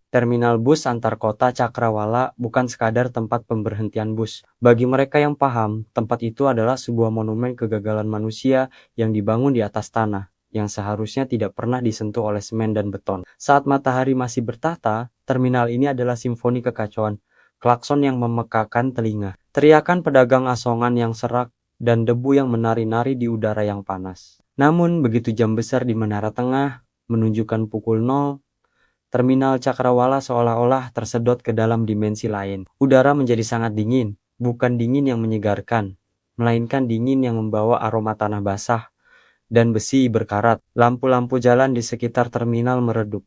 Terminal bus antar kota Cakrawala bukan sekadar tempat pemberhentian bus. Bagi mereka yang paham, tempat itu adalah sebuah monumen kegagalan manusia yang dibangun di atas tanah, yang seharusnya tidak pernah disentuh oleh semen dan beton. Saat matahari masih bertahta, terminal ini adalah simfoni kekacauan, klakson yang memekakan telinga, teriakan pedagang asongan yang serak, dan debu yang menari-nari di udara yang panas. Namun, begitu jam besar di menara tengah menunjukkan pukul 0, terminal Cakrawala seolah-olah tersedot ke dalam dimensi lain. Udara menjadi sangat dingin, bukan dingin yang menyegarkan, melainkan dingin yang membawa aroma tanah basah dan besi berkarat. Lampu-lampu jalan di sekitar terminal meredup,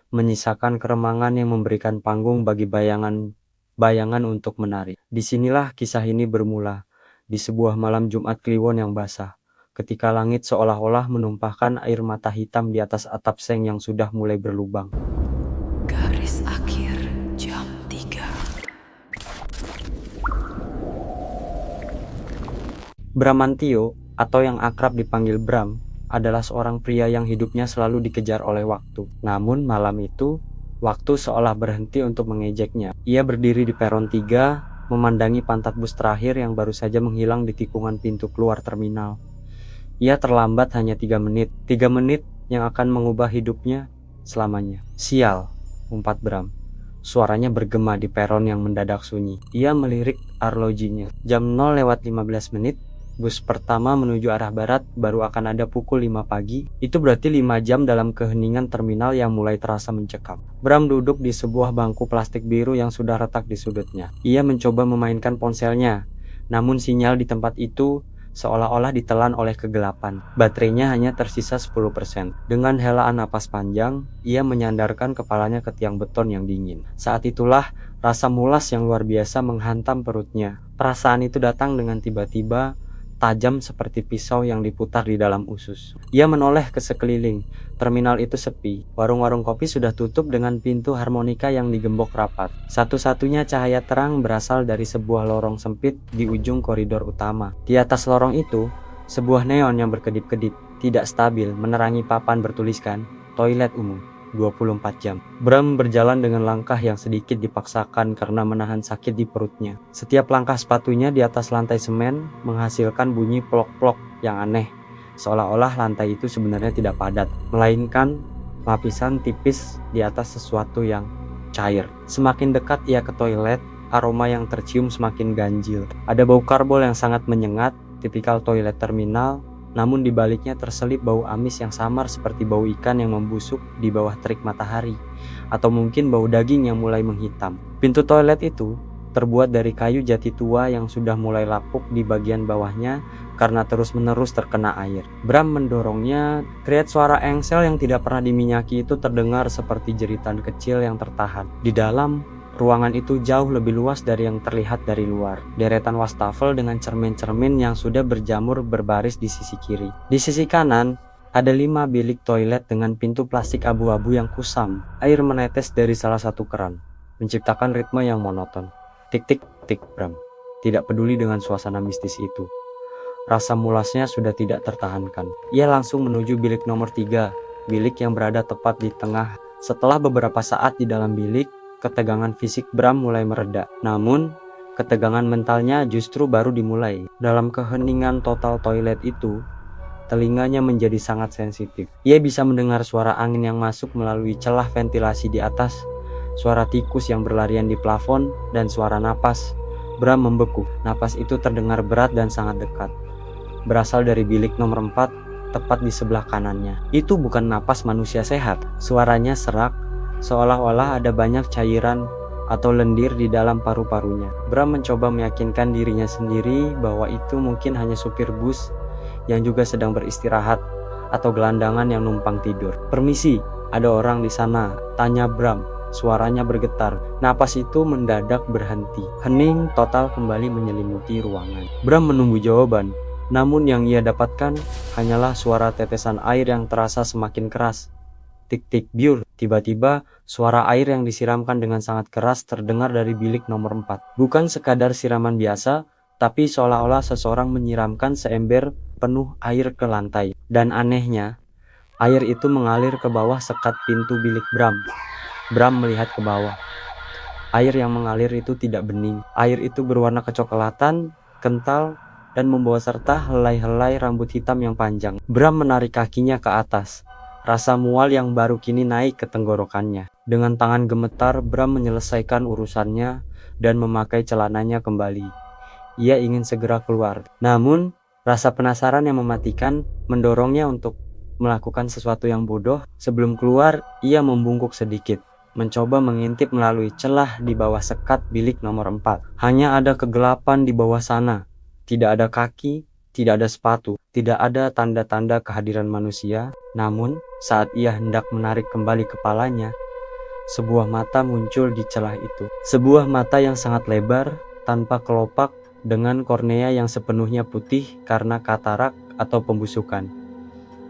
menyisakan keremangan yang memberikan panggung bagi bayangan untuk menari. Disinilah kisah ini bermula, di sebuah malam Jumat Kliwon yang basah, ketika langit seolah-olah menumpahkan air mata hitam di atas atap seng yang sudah mulai berlubang. Garis akhir jam 3. Bramantio, atau yang akrab dipanggil Bram, adalah seorang pria yang hidupnya selalu dikejar oleh waktu. Namun malam itu, waktu seolah berhenti untuk mengejeknya. Ia berdiri di peron 3, memandangi pantat bus terakhir yang baru saja menghilang di tikungan pintu keluar terminal. Ia terlambat hanya 3 menit. 3 menit yang akan mengubah hidupnya selamanya. Sial, umpat Bram. Suaranya bergema di peron yang mendadak sunyi. Ia melirik arlojinya. Jam 0:15 menit, bus pertama menuju arah barat baru akan ada pukul 5 pagi. Itu berarti 5 jam dalam keheningan terminal yang mulai terasa mencekam. Bram duduk di sebuah bangku plastik biru yang sudah retak di sudutnya. Ia mencoba memainkan ponselnya, namun sinyal di tempat itu seolah-olah ditelan oleh kegelapan. Baterainya hanya tersisa 10%. Dengan helaan napas panjang, ia menyandarkan kepalanya ke tiang beton yang dingin. Saat itulah, rasa mulas yang luar biasa menghantam perutnya. Perasaan itu datang dengan tiba-tiba, tajam seperti pisau yang diputar di dalam usus. Ia menoleh ke sekeliling. Terminal itu sepi. Warung-warung kopi sudah tutup dengan pintu harmonika yang digembok rapat. Satu-satunya cahaya terang berasal dari sebuah lorong sempit di ujung koridor utama. Di atas lorong itu, sebuah neon yang berkedip-kedip, tidak stabil, menerangi papan bertuliskan toilet umum 24 jam. Bram berjalan dengan langkah yang sedikit dipaksakan karena menahan sakit di perutnya. Setiap langkah sepatunya di atas lantai semen menghasilkan bunyi plok-plok yang aneh, seolah-olah lantai itu sebenarnya tidak padat, melainkan lapisan tipis di atas sesuatu yang cair. Semakin dekat ia ke toilet, aroma yang tercium semakin ganjil. Ada bau karbol yang sangat menyengat, tipikal toilet terminal. Namun di baliknya terselip bau amis yang samar seperti bau ikan yang membusuk di bawah terik matahari, atau mungkin bau daging yang mulai menghitam. Pintu toilet itu terbuat dari kayu jati tua yang sudah mulai lapuk di bagian bawahnya karena terus-menerus terkena air. Bram mendorongnya, teriak suara engsel yang tidak pernah diminyaki itu terdengar seperti jeritan kecil yang tertahan. Di dalam, ruangan itu jauh lebih luas dari yang terlihat dari luar. Deretan wastafel dengan cermin-cermin yang sudah berjamur berbaris di sisi kiri. Di sisi kanan, ada 5 bilik toilet dengan pintu plastik abu-abu yang kusam. Air menetes dari salah satu keran, menciptakan ritme yang monoton. Tik-tik-tik Bram tidak peduli dengan suasana mistis itu. Rasa mulasnya sudah tidak tertahankan. Ia langsung menuju bilik nomor 3, bilik yang berada tepat di tengah. Setelah beberapa saat di dalam bilik, ketegangan fisik Bram mulai mereda. Namun, ketegangan mentalnya justru baru dimulai. Dalam keheningan total toilet itu, telinganya menjadi sangat sensitif. Ia bisa mendengar suara angin yang masuk melalui celah ventilasi di atas, suara tikus yang berlarian di plafon, dan suara napas. Bram membeku. Napas itu terdengar berat dan sangat dekat. Berasal dari bilik nomor 4, tepat di sebelah kanannya. Itu bukan napas manusia sehat. Suaranya serak, seolah-olah ada banyak cairan atau lendir di dalam paru-parunya. Bram mencoba meyakinkan dirinya sendiri bahwa itu mungkin hanya supir bus yang juga sedang beristirahat atau gelandangan yang numpang tidur. "Permisi, ada orang di sana?" tanya Bram. Suaranya bergetar. Napas itu mendadak berhenti. Hening total kembali menyelimuti ruangan. Bram menunggu jawaban, namun yang ia dapatkan hanyalah suara tetesan air yang terasa semakin keras. Tik-tik biur. Tiba-tiba, suara air yang disiramkan dengan sangat keras terdengar dari bilik nomor 4. Bukan sekadar siraman biasa, tapi seolah-olah seseorang menyiramkan seember penuh air ke lantai. Dan anehnya, air itu mengalir ke bawah sekat pintu bilik Bram. Bram melihat ke bawah. Air yang mengalir itu tidak bening. Air itu berwarna kecoklatan, kental, dan membawa serta helai-helai rambut hitam yang panjang. Bram menarik kakinya ke atas. Rasa mual yang baru kini naik ke tenggorokannya. Dengan tangan gemetar, Bram menyelesaikan urusannya dan memakai celananya kembali. Ia ingin segera keluar. Namun, rasa penasaran yang mematikan mendorongnya untuk melakukan sesuatu yang bodoh. Sebelum keluar, ia membungkuk sedikit, mencoba mengintip melalui celah di bawah sekat bilik nomor 4. Hanya ada kegelapan di bawah sana. Tidak ada kaki, tidak ada sepatu, tidak ada tanda-tanda kehadiran manusia. Namun, saat ia hendak menarik kembali kepalanya, sebuah mata muncul di celah itu. Sebuah mata yang sangat lebar, tanpa kelopak, dengan kornea yang sepenuhnya putih karena katarak atau pembusukan.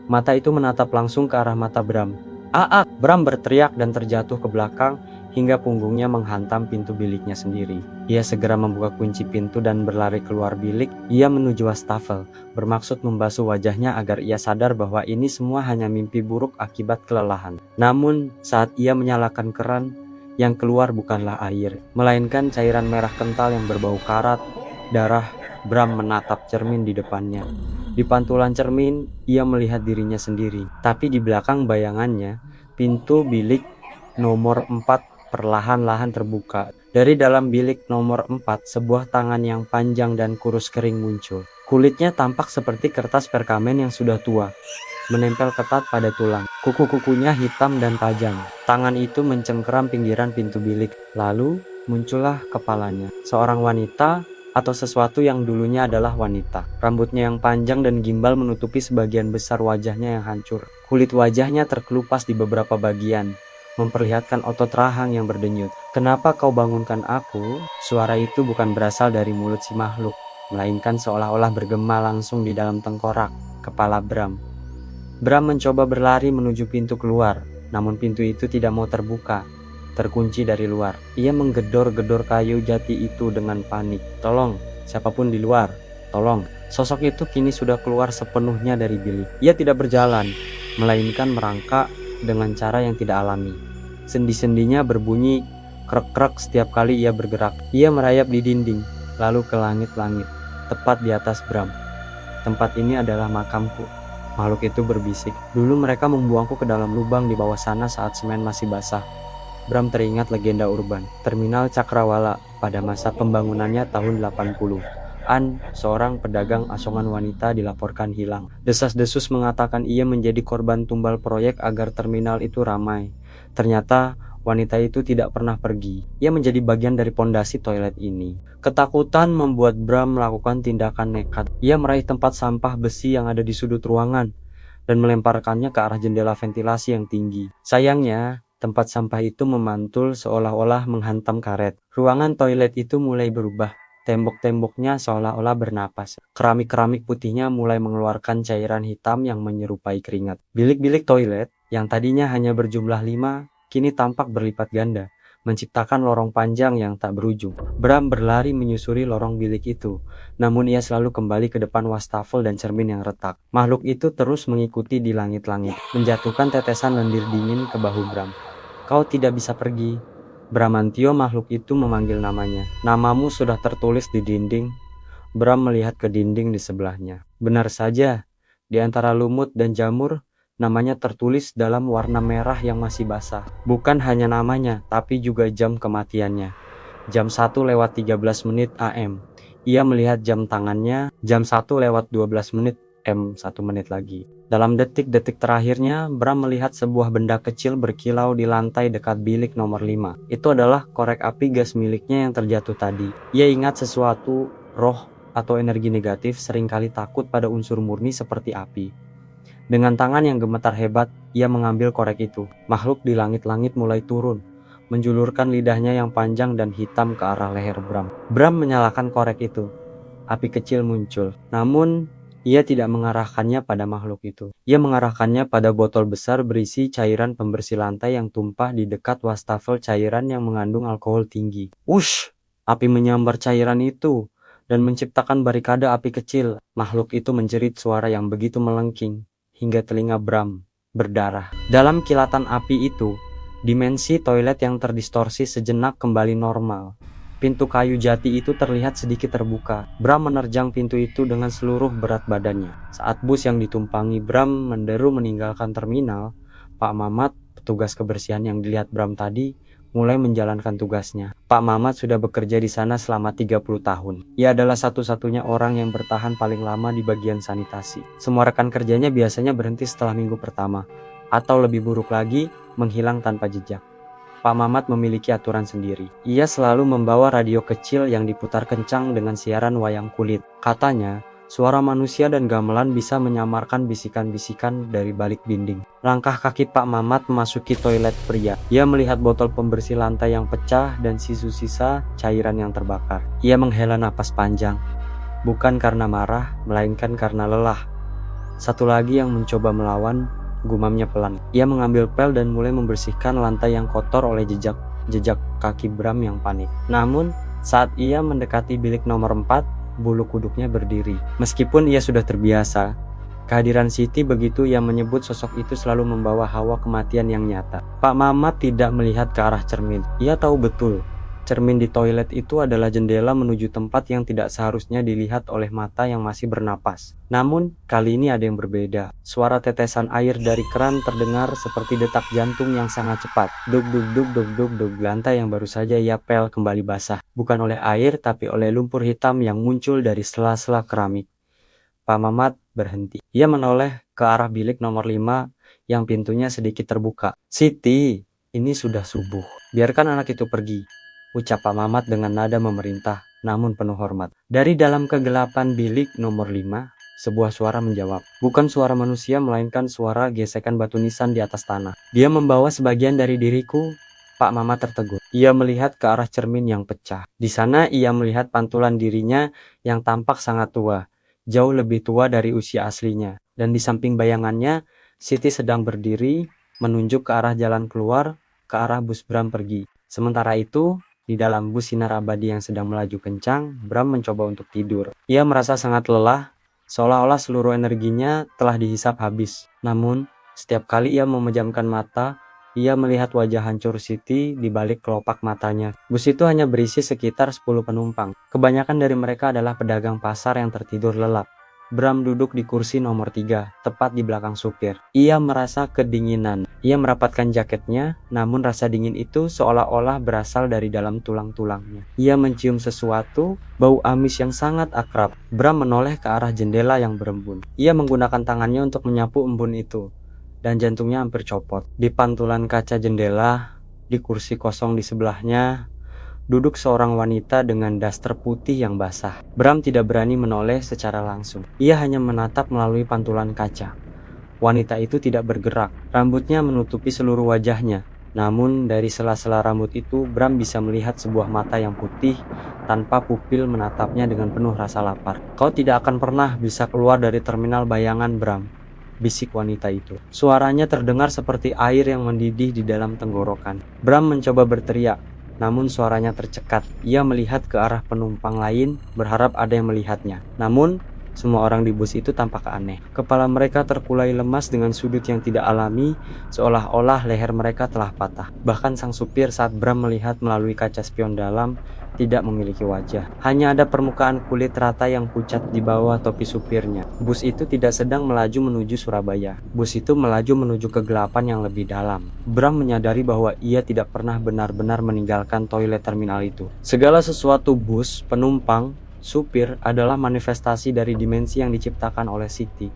Mata itu menatap langsung ke arah mata Bram. "Aak!" Bram berteriak dan terjatuh ke belakang hingga punggungnya menghantam pintu biliknya sendiri. Ia segera membuka kunci pintu dan berlari keluar bilik. Ia menuju wastafel, bermaksud membasuh wajahnya agar ia sadar bahwa ini semua hanya mimpi buruk akibat kelelahan. Namun, saat ia menyalakan keran, yang keluar bukanlah air, melainkan cairan merah kental yang berbau karat, darah. Bram menatap cermin di depannya. Di pantulan cermin, ia melihat dirinya sendiri. Tapi di belakang bayangannya, pintu bilik nomor 4 perlahan-lahan terbuka. Dari dalam bilik nomor 4, sebuah tangan yang panjang dan kurus kering muncul. Kulitnya tampak seperti kertas perkamen yang sudah tua, menempel ketat pada tulang. Kuku-kukunya hitam dan tajam. Tangan itu mencengkeram pinggiran pintu bilik. Lalu muncullah kepalanya. Seorang wanita atau sesuatu yang dulunya adalah wanita. Rambutnya yang panjang dan gimbal menutupi sebagian besar wajahnya yang hancur. Kulit wajahnya terkelupas di beberapa bagian, memperlihatkan otot rahang yang berdenyut. "Kenapa kau bangunkan aku?" Suara itu bukan berasal dari mulut si makhluk, melainkan seolah-olah bergema langsung di dalam tengkorak kepala Bram. Bram mencoba berlari menuju pintu keluar, namun pintu itu tidak mau terbuka, terkunci dari luar. Ia menggedor-gedor kayu jati itu dengan panik. "Tolong, siapapun di luar, tolong." Sosok itu kini sudah keluar sepenuhnya dari bilik. Ia tidak berjalan, melainkan merangkak dengan cara yang tidak alami. Sendi-sendinya berbunyi krek-krek setiap kali ia bergerak. Ia merayap di dinding, lalu ke langit-langit, tepat di atas Bram. "Tempat ini adalah makamku," makhluk itu berbisik. "Dulu mereka membuangku ke dalam lubang di bawah sana saat semen masih basah." Bram teringat legenda urban, Terminal Cakrawala pada masa pembangunannya tahun 80-an. Seorang pedagang asongan wanita dilaporkan hilang. Desas-desus mengatakan ia menjadi korban tumbal proyek agar terminal itu ramai. Ternyata wanita itu tidak pernah pergi. Ia menjadi bagian dari pondasi toilet ini. Ketakutan membuat Bram melakukan tindakan nekat. Ia meraih tempat sampah besi yang ada di sudut ruangan dan melemparkannya ke arah jendela ventilasi yang tinggi. Sayangnya, tempat sampah itu memantul seolah-olah menghantam karet. Ruangan toilet itu mulai berubah. Tembok-temboknya seolah-olah bernapas. Keramik-keramik putihnya mulai mengeluarkan cairan hitam yang menyerupai keringat. Bilik-bilik toilet yang tadinya hanya berjumlah 5, kini tampak berlipat ganda, menciptakan lorong panjang yang tak berujung. Bram berlari menyusuri lorong bilik itu, namun ia selalu kembali ke depan wastafel dan cermin yang retak. Makhluk itu terus mengikuti di langit-langit, menjatuhkan tetesan lendir dingin ke bahu Bram. "Kau tidak bisa pergi, Bramantio." Makhluk itu memanggil namanya. "Namamu sudah tertulis di dinding." Bram melihat ke dinding di sebelahnya. Benar saja, di antara lumut dan jamur, namanya tertulis dalam warna merah yang masih basah. Bukan hanya namanya, tapi juga jam kematiannya. Jam 1:13 AM. Ia melihat jam tangannya, jam 1:12 M, 1 menit lagi. Dalam detik-detik terakhirnya, Bram melihat sebuah benda kecil berkilau di lantai dekat bilik nomor 5. Itu adalah korek api gas miliknya yang terjatuh tadi. Ia ingat sesuatu, roh atau energi negatif seringkali takut pada unsur murni seperti api. Dengan tangan yang gemetar hebat, ia mengambil korek itu. Makhluk di langit-langit mulai turun, menjulurkan lidahnya yang panjang dan hitam ke arah leher Bram. Bram menyalakan korek itu. Api kecil muncul, namun ia tidak mengarahkannya pada makhluk itu. Ia mengarahkannya pada botol besar berisi cairan pembersih lantai yang tumpah di dekat wastafel cairan yang mengandung alkohol tinggi. Wush! Api menyambar cairan itu dan menciptakan barikade api kecil. Makhluk itu menjerit suara yang begitu melengking hingga telinga Bram berdarah. Dalam kilatan api itu, Dimensi toilet yang terdistorsi sejenak kembali normal. Pintu kayu jati itu terlihat sedikit terbuka. Bram menerjang pintu itu dengan seluruh berat badannya. Saat bus yang ditumpangi Bram menderu meninggalkan terminal, Pak Mamat, petugas kebersihan yang dilihat Bram tadi, mulai menjalankan tugasnya. Pak Mamat sudah bekerja di sana selama 30 tahun. Ia adalah satu-satunya orang yang bertahan paling lama di bagian sanitasi. Semua rekan kerjanya biasanya berhenti setelah minggu pertama, atau lebih buruk lagi, menghilang tanpa jejak. Pak Mamat memiliki aturan sendiri. Ia selalu membawa radio kecil yang diputar kencang dengan siaran wayang kulit. Katanya, suara manusia dan gamelan bisa menyamarkan bisikan-bisikan dari balik dinding. Langkah kaki Pak Mamat memasuki toilet pria. Ia melihat botol pembersih lantai yang pecah dan sisa cairan yang terbakar. Ia menghela napas panjang, bukan karena marah, melainkan karena lelah. Satu lagi yang mencoba melawan, gumamnya pelan. Ia mengambil pel dan mulai membersihkan lantai yang kotor oleh jejak kaki Bram yang panik. Namun, saat ia mendekati bilik nomor 4, bulu kuduknya berdiri. Meskipun ia sudah terbiasa, kehadiran Siti begitu ia menyebut sosok itu selalu membawa hawa kematian yang nyata. Pak Mamat tidak melihat ke arah cermin. Ia tahu betul, cermin di toilet itu adalah jendela menuju tempat yang tidak seharusnya dilihat oleh mata yang masih bernapas. Namun, kali ini ada yang berbeda. Suara tetesan air dari keran terdengar seperti detak jantung yang sangat cepat. Dug dug dug dug dug dug. Lantai yang baru saja ia pel kembali basah. Bukan oleh air, tapi oleh lumpur hitam yang muncul dari sela-sela keramik. Pak Mamat berhenti. Ia menoleh ke arah bilik nomor 5 yang pintunya sedikit terbuka. Siti, ini sudah subuh. Biarkan anak itu pergi, ucap Pak Mamat dengan nada memerintah, namun penuh hormat. Dari dalam kegelapan bilik nomor 5, sebuah suara menjawab. Bukan suara manusia, melainkan suara gesekan batu nisan di atas tanah. Dia membawa sebagian dari diriku. Pak Mamat tertegun. Ia melihat ke arah cermin yang pecah. Di sana ia melihat pantulan dirinya yang tampak sangat tua, jauh lebih tua dari usia aslinya. Dan di samping bayangannya, Siti sedang berdiri, menunjuk ke arah jalan keluar, ke arah bus Bram pergi. Sementara itu, di dalam bus sinar abadi yang sedang melaju kencang, Bram mencoba untuk tidur. Ia merasa sangat lelah, seolah-olah seluruh energinya telah dihisap habis. Namun, setiap kali ia memejamkan mata, ia melihat wajah hancur Siti di balik kelopak matanya. Bus itu hanya berisi sekitar 10 penumpang. Kebanyakan dari mereka adalah pedagang pasar yang tertidur lelap. Bram duduk di kursi nomor 3, tepat di belakang supir. Ia merasa kedinginan. Ia merapatkan jaketnya, namun rasa dingin itu seolah-olah berasal dari dalam tulang-tulangnya. Ia mencium sesuatu, bau amis yang sangat akrab. Bram menoleh ke arah jendela yang berembun. Ia menggunakan tangannya untuk menyapu embun itu, dan jantungnya hampir copot. Di pantulan kaca jendela, di kursi kosong di sebelahnya, duduk seorang wanita dengan daster putih yang basah. Bram tidak berani menoleh secara langsung. Ia hanya menatap melalui pantulan kaca. Wanita itu tidak bergerak. Rambutnya menutupi seluruh wajahnya. Namun dari sela-sela rambut itu, Bram bisa melihat sebuah mata yang putih tanpa pupil menatapnya dengan penuh rasa lapar. Kau tidak akan pernah bisa keluar dari terminal bayangan, Bram, bisik wanita itu. Suaranya terdengar seperti air yang mendidih di dalam tenggorokan. Bram mencoba berteriak, namun suaranya tercekat. Ia melihat ke arah penumpang lain, berharap ada yang melihatnya. Namun, semua orang di bus itu tampak aneh. Kepala mereka terkulai lemas dengan sudut yang tidak alami, seolah-olah leher mereka telah patah. Bahkan sang supir saat Bram melihat melalui kaca spion dalam, tidak memiliki wajah. Hanya ada permukaan kulit rata yang pucat di bawah topi supirnya. Bus itu tidak sedang melaju menuju Surabaya. Bus itu melaju menuju kegelapan yang lebih dalam. Bram menyadari bahwa ia tidak pernah benar-benar meninggalkan toilet terminal itu. Segala sesuatu, bus, penumpang, supir, adalah manifestasi dari dimensi yang diciptakan oleh Siti.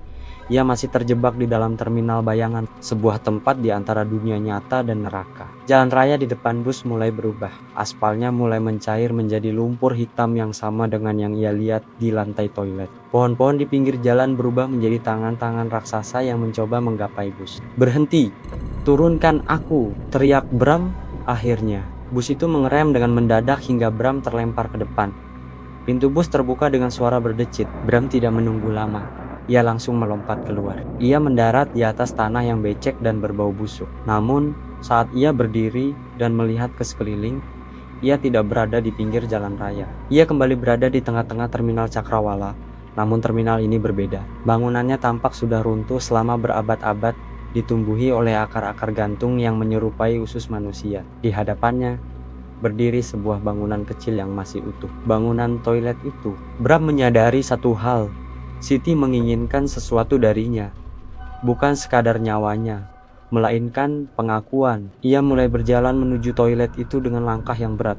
Ia masih terjebak di dalam terminal bayangan, sebuah tempat di antara dunia nyata dan neraka. Jalan raya di depan bus mulai berubah. Aspalnya mulai mencair menjadi lumpur hitam yang sama dengan yang ia lihat di lantai toilet. Pohon-pohon di pinggir jalan berubah menjadi tangan-tangan raksasa yang mencoba menggapai bus. Berhenti! Turunkan aku! Teriak Bram. Akhirnya, bus itu mengerem dengan mendadak hingga Bram terlempar ke depan. Pintu bus terbuka dengan suara berdecit. Bram tidak menunggu lama. Ia langsung melompat keluar. Ia mendarat di atas tanah yang becek dan berbau busuk. Namun, saat ia berdiri dan melihat ke sekeliling, ia tidak berada di pinggir jalan raya. Ia kembali berada di tengah-tengah terminal Cakrawala. Namun terminal ini berbeda. Bangunannya tampak sudah runtuh selama berabad-abad ditumbuhi oleh akar-akar gantung yang menyerupai usus manusia. Di hadapannya berdiri sebuah bangunan kecil yang masih utuh. Bangunan toilet itu. Bram menyadari satu hal. Siti menginginkan sesuatu darinya. Bukan sekadar nyawanya, melainkan pengakuan. Ia mulai berjalan menuju toilet itu dengan langkah yang berat.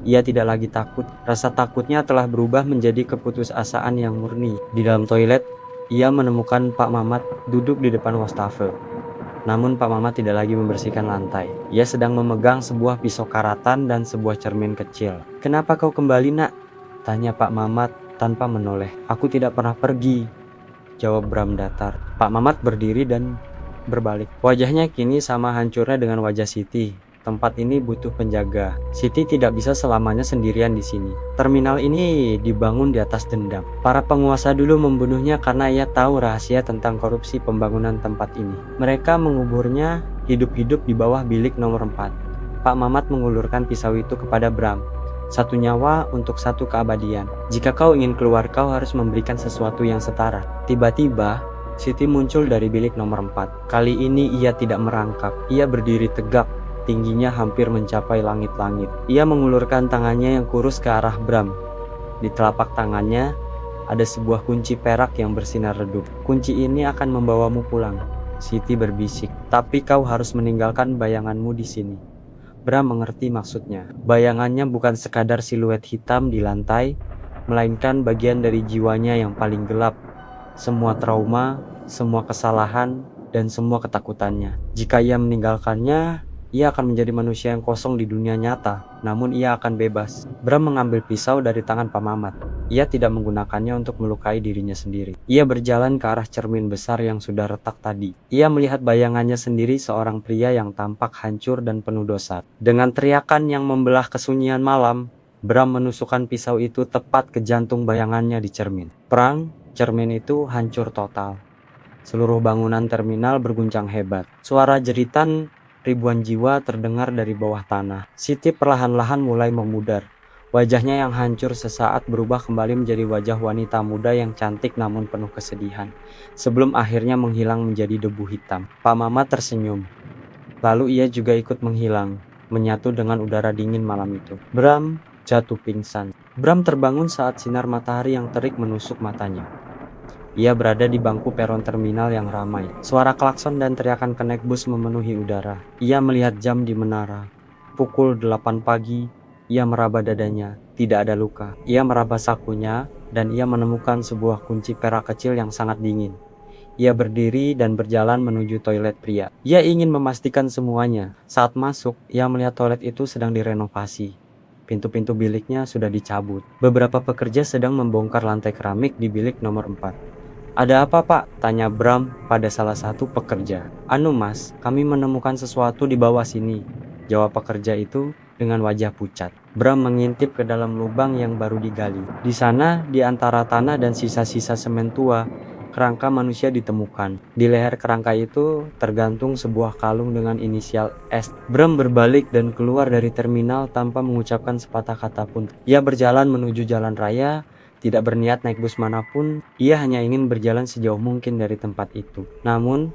Ia tidak lagi takut. Rasa takutnya telah berubah menjadi keputusasaan yang murni. Di dalam toilet, ia menemukan Pak Mamat duduk di depan wastafel. Namun Pak Mamat tidak lagi membersihkan lantai. Ia sedang memegang sebuah pisau karatan dan sebuah cermin kecil. "Kenapa kau kembali, nak?" tanya Pak Mamat tanpa menoleh. "Aku tidak pernah pergi," jawab Bram datar. Pak Mamat berdiri dan berbalik. Wajahnya kini sama hancurnya dengan wajah Siti. Tempat ini butuh penjaga. Siti tidak bisa selamanya sendirian di sini. Terminal ini dibangun di atas dendam. Para penguasa dulu membunuhnya karena ia tahu rahasia tentang korupsi pembangunan tempat ini. Mereka menguburnya hidup-hidup di bawah bilik nomor 4. Pak Mamat mengulurkan pisau itu kepada Bram. "Satu nyawa untuk satu keabadian. Jika kau ingin keluar, kau harus memberikan sesuatu yang setara." Tiba-tiba Siti muncul dari bilik nomor 4. Kali ini ia tidak merangkak. Ia berdiri tegak, tingginya hampir mencapai langit-langit. Ia mengulurkan tangannya yang kurus ke arah Bram. Di telapak tangannya ada sebuah kunci perak yang bersinar redup. "Kunci ini akan membawamu pulang," Siti berbisik. "Tapi kau harus meninggalkan bayanganmu di sini." Bram mengerti maksudnya. Bayangannya bukan sekadar siluet hitam di lantai, melainkan bagian dari jiwanya yang paling gelap. Semua trauma, semua kesalahan, dan semua ketakutannya. Jika ia meninggalkannya, ia akan menjadi manusia yang kosong di dunia nyata, namun ia akan bebas. Bram mengambil pisau dari tangan Pak Mamat. Ia tidak menggunakannya untuk melukai dirinya sendiri. Ia berjalan ke arah cermin besar yang sudah retak tadi. Ia melihat bayangannya sendiri, seorang pria yang tampak hancur dan penuh dosa. Dengan teriakan yang membelah kesunyian malam, Bram menusukkan pisau itu tepat ke jantung bayangannya di cermin. Perang, cermin itu hancur total. Seluruh bangunan terminal berguncang hebat. Suara jeritan ribuan jiwa terdengar dari bawah tanah. Siti perlahan-lahan mulai memudar. Wajahnya yang hancur sesaat berubah kembali menjadi wajah wanita muda yang cantik namun penuh kesedihan, sebelum akhirnya menghilang menjadi debu hitam. Pak Mamat tersenyum. Lalu ia juga ikut menghilang, menyatu dengan udara dingin malam itu. Bram jatuh pingsan. Bram terbangun saat sinar matahari yang terik menusuk matanya. Ia berada di bangku peron terminal yang ramai. Suara klakson dan teriakan kenek bus memenuhi udara. Ia melihat jam di menara. Pukul 8 pagi, ia meraba dadanya. Tidak ada luka. Ia meraba sakunya, dan ia menemukan sebuah kunci perak kecil yang sangat dingin. Ia berdiri dan berjalan menuju toilet pria. Ia ingin memastikan semuanya. Saat masuk, ia melihat toilet itu sedang direnovasi. Pintu-pintu biliknya sudah dicabut. Beberapa pekerja sedang membongkar lantai keramik di bilik nomor 4. "Ada apa, Pak?" tanya Bram pada salah satu pekerja. "Anu Mas, kami menemukan sesuatu di bawah sini," jawab pekerja itu dengan wajah pucat. Bram mengintip ke dalam lubang yang baru digali. Di sana, di antara tanah dan sisa-sisa semen tua, kerangka manusia ditemukan. Di leher kerangka itu tergantung sebuah kalung dengan inisial S. Bram berbalik dan keluar dari terminal tanpa mengucapkan sepatah kata pun. Ia berjalan menuju jalan raya, tidak berniat naik bus manapun. Ia hanya ingin berjalan sejauh mungkin dari tempat itu. Namun,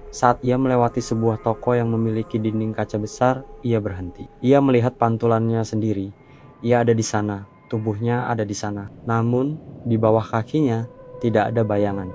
saat ia melewati sebuah toko yang memiliki dinding kaca besar, ia berhenti. Ia melihat pantulannya sendiri. Ia ada di sana, tubuhnya ada di sana. Namun, di bawah kakinya tidak ada bayangan.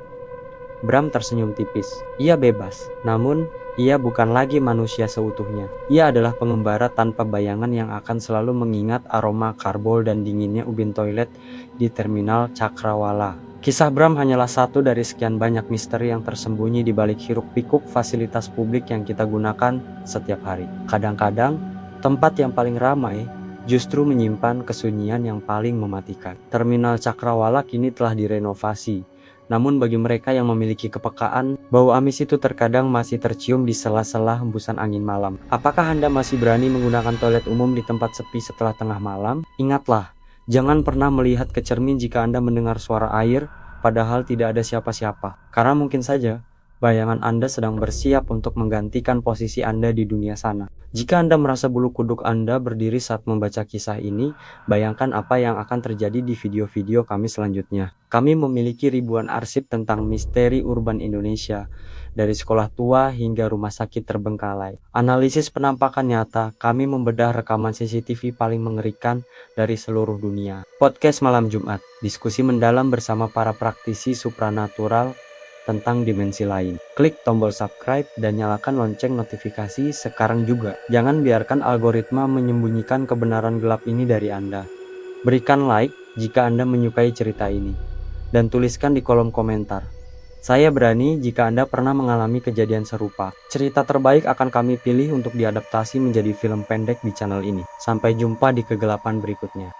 Bram tersenyum tipis. Ia bebas, namun ia bukan lagi manusia seutuhnya. Ia adalah pengembara tanpa bayangan yang akan selalu mengingat aroma karbol dan dinginnya ubin toilet di terminal Cakrawala. Kisah Bram hanyalah satu dari sekian banyak misteri yang tersembunyi di balik hiruk-pikuk fasilitas publik yang kita gunakan setiap hari. Kadang-kadang, tempat yang paling ramai justru menyimpan kesunyian yang paling mematikan. Terminal Cakrawala kini telah direnovasi. Namun bagi mereka yang memiliki kepekaan, bau amis itu terkadang masih tercium di sela-sela hembusan angin malam. Apakah Anda masih berani menggunakan toilet umum di tempat sepi setelah tengah malam? Ingatlah, jangan pernah melihat ke cermin jika Anda mendengar suara air, padahal tidak ada siapa-siapa. Karena mungkin saja, bayangan Anda sedang bersiap untuk menggantikan posisi Anda di dunia sana. Jika Anda merasa bulu kuduk Anda berdiri saat membaca kisah ini, bayangkan apa yang akan terjadi di video-video kami selanjutnya. Kami memiliki ribuan arsip tentang misteri urban Indonesia. dari sekolah tua hingga rumah sakit terbengkalai. Analisis penampakan nyata, kami membedah rekaman CCTV paling mengerikan dari seluruh dunia. Podcast Malam Jumat, diskusi mendalam bersama para praktisi supranatural tentang dimensi lain. Klik tombol subscribe dan nyalakan lonceng notifikasi sekarang juga. Jangan biarkan algoritma menyembunyikan kebenaran gelap ini dari Anda. Berikan like jika Anda menyukai cerita ini, dan tuliskan di kolom komentar. Saya berani jika Anda pernah mengalami kejadian serupa. Cerita terbaik akan kami pilih untuk diadaptasi menjadi film pendek di channel ini. Sampai jumpa di kegelapan berikutnya.